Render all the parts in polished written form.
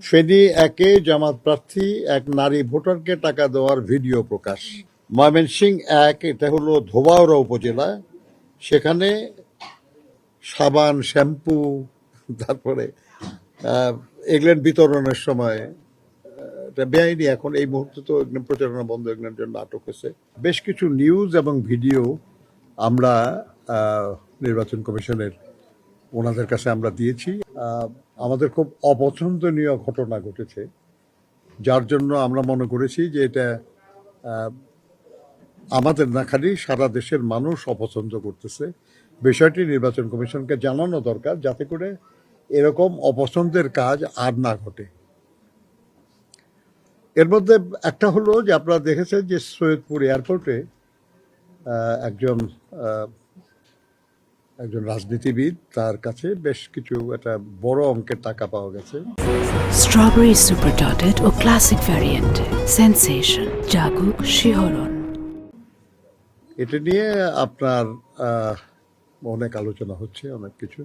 ফেনী একে জামাত প্রার্থী এক নারী ভোটারকে টাকা দেওয়ার ভিডিও প্রকাশ। ময়মনসিংহ এক, এটা হলো ধোবাউড়া উপজেলা, সেখানে সাবান, শ্যাম্পু, তারপরে এগুলো বিতরণের সময় এটা বেআইনি, এখন এই মুহূর্তে তো প্রচারণা বন্ধ, এগুলোর জন্য আটক হয়েছে। বেশ কিছু নিউজ এবং ভিডিও আমরা নির্বাচন কমিশনের ওনাদের কাছে আমরা দিয়েছি। আমাদের খুব অপছন্দনীয় ঘটনা ঘটেছে, যার জন্য আমরা মনে করেছি যে এটা আমাদের না, খালি সারা দেশের মানুষ অপছন্দ করতেছে। বিষয়টি নির্বাচন কমিশনকে জানানো দরকার, যাতে করে এরকম অপছন্দের কাজ আর না ঘটে। এর মধ্যে একটা হলো যে আপনারা দেখেছেন যে সৈয়দপুর এয়ারপোর্টে একজন রাজনীতিবিদ, তার কাছে বেশ কিছু একটা বড় অঙ্কের টাকা পাওয়া গেছে। স্ট্রবেরি সুপার ডটেড ও ক্লাসিক ভ্যারিয়েন্টে সেন্সেশন জাগুক শিহরণ। এটা নিয়ে আপনার অনেক আলোচনা হচ্ছে, অনেক কিছু।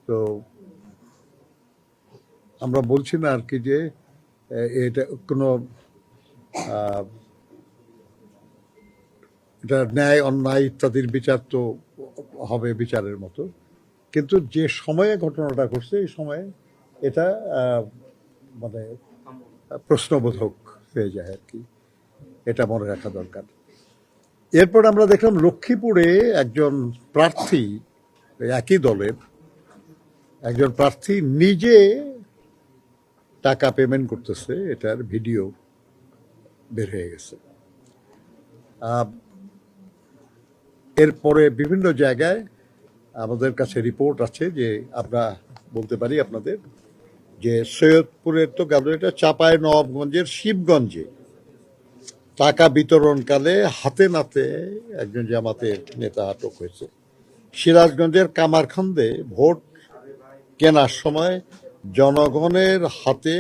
তো আমরা বলছি না আর কি যে এটা কোনো এটা ন্যায় অন্যায় ইত্যাদির বিচার তো হবে বিচারের মতো, কিন্তু যে সময়ে ঘটনাটা ঘটছে এই সময়ে এটা মানে প্রশ্নবোধক হয়ে যায় আর কি, এটা মনে রাখা দরকার। এরপর আমরা দেখলাম লক্ষ্মীপুরে একজন প্রার্থী, একই দলের একজন প্রার্থী নিজে টাকা পেমেন্ট করতেছে, এটার ভিডিও বের হয়ে গেছে। এরপরে বিভিন্ন জায়গায় আমাদের কাছে রিপোর্ট আছে, যে আমরা বলতে পারি আপনাদের যে সৈয়দপুরের তো গেল, এটা চাঁপাই নবাবগঞ্জের শিবগঞ্জে টাকা বিতরণকালে হাতে নাতে একজন জামাতের নেতা আটক হয়েছে। সিরাজগঞ্জের কামারখন্দে ভোট কেনার সময় জনগণের হাতে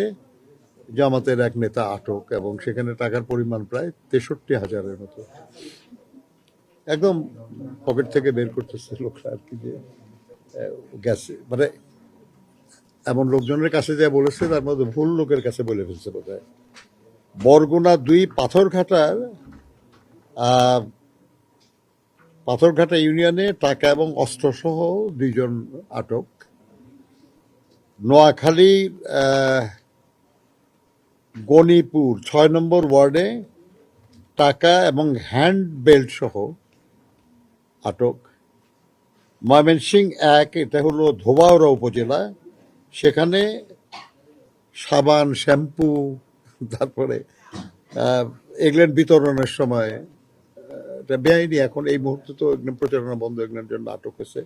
জামাতের এক নেতা আটক, এবং সেখানে টাকার পরিমাণ প্রায় 63,000-এর মতো। একদম পকেট থেকে বের করতেছে লোকরা আর কি, যে গেছে মানে এমন লোকজনের কাছে যা বলেছে তার মধ্যে ভুল লোকের কাছে বলে ফেলছে বোধ হয়। বরগুনা 2 পাথরঘাটা ইউনিয়নে টাকা এবং অস্ত্রসহ 2 জন আটক। নোয়াখালী গণিপুর 6 নম্বর ওয়ার্ডে টাকা এবং হ্যান্ড বেল্ট সহ আটক। ময়মনসিংহ এক, এটা হলো ধোবাউড়া উপজেলা, সেখানে সাবান, শ্যাম্পু, তারপরে এগুলো বিতরণের সময় এটা বেআইনি, এখন এই মুহূর্তে তো প্রচারণা বন্ধ, এগুলোর জন্য আটক হয়েছে।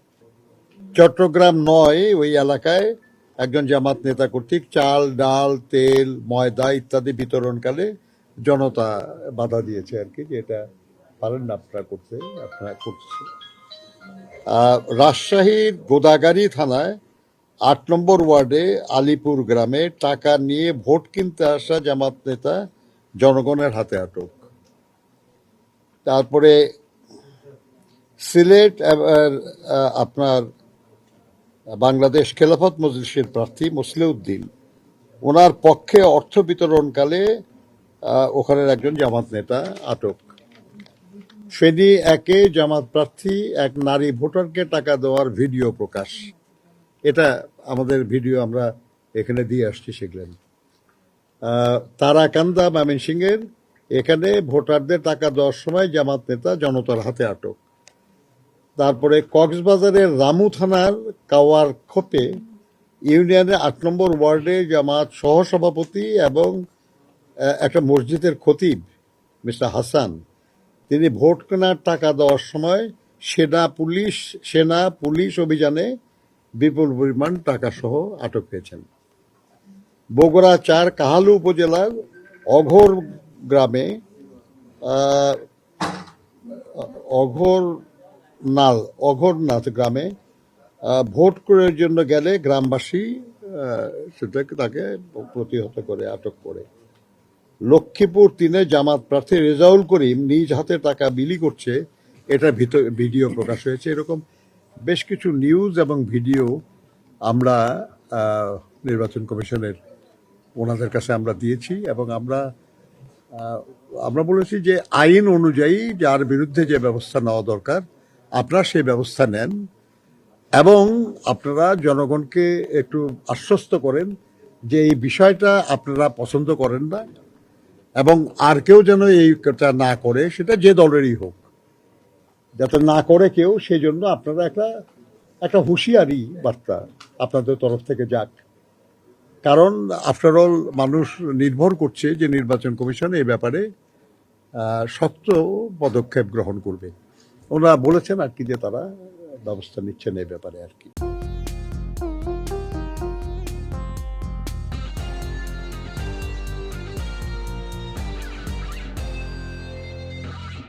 চট্টগ্রাম 9, ওই এলাকায় একজন জামাত নেতা কর্তৃক চাল, ডাল, তেল, ময়দা ইত্যাদি বিতরণকালে জনতা বাধা দিয়েছে আর কি, যে এটা পারেন না আপনারা করতে, আপনারা করছে। রাজশাহীর গোদাগাড়ী থানায় 8 নম্বর ওয়ার্ডে আলিপুর গ্রামে টাকা নিয়ে ভোট কিনতে আসা জামাত নেতা জনগণের হাতে আটক। তারপরে সিলেট আপনার বাংলাদেশ খেলাফত মজলিসের প্রার্থী মুসলিউদ্দিন, ওনার পক্ষে অর্থ বিতরণকালে ওখানের একজন জামাত নেতা আটক। ফেনী একে জামাত প্রার্থী এক নারী ভোটারকে টাকা দেওয়ার ভিডিও প্রকাশ। এটা আমাদের ভিডিও আমরা এখানে দিয়ে আসছি সেগুলো। তারাকান্দা ময়মনসিংহের, এখানে ভোটারদের টাকা দেওয়ার সময় জামাত নেতা জনতার হাতে আটক। তারপরে কক্সবাজারের রামু থানার কাওয়ার খোপে ইউনিয়নের 8 নম্বর ওয়ার্ডে জামাত সহসভাপতি এবং একটা মসজিদের খতিব মিস্টার হাসান, তিনি ভোট কেনার টাকা দেওয়ার সময় সেনা পুলিশ অভিযানে বিপুল পরিমাণ টাকা সহ আটক হয়েছেন। বগুড়া 4 কাহালু উপজেলার অঘরনাথ গ্রামে ভোট করার জন্য গেলে গ্রামবাসী তাকে প্রতিহত করে আটক করে। লক্ষ্মীপুর 3 জামাত প্রার্থী রেজাউল করিম নিজ হাতে টাকা বিলি করছে, এটা ভিডিও প্রকাশ হয়েছে। এরকম বেশ কিছু নিউজ এবং ভিডিও আমরা নির্বাচন কমিশনের ওনাদের কাছে আমরা দিয়েছি এবং আমরা বলেছি যে আইন অনুযায়ী যার বিরুদ্ধে যে ব্যবস্থা নেওয়া দরকার আপনারা সেই ব্যবস্থা নেন এবং আপনারা জনগণকে একটু আশ্বস্ত করেন যে এই বিষয়টা আপনারা পছন্দ করেন না এবং আর কেউ যেন এইটা না করে, সেটা যে দলেরই হোক, যাতে না করে কেউ, সেই জন্য আপনারা একটা হুঁশিয়ারি বার্তা আপনাদের তরফ থেকে যাক। কারণ আফটার অল মানুষ নির্ভর করছে যে নির্বাচন কমিশন এই ব্যাপারে শক্ত পদক্ষেপ গ্রহণ করবে। ওনারা বলেছেন আর কি যে তারা ব্যবস্থা নিচ্ছেন এই ব্যাপারে আর কি।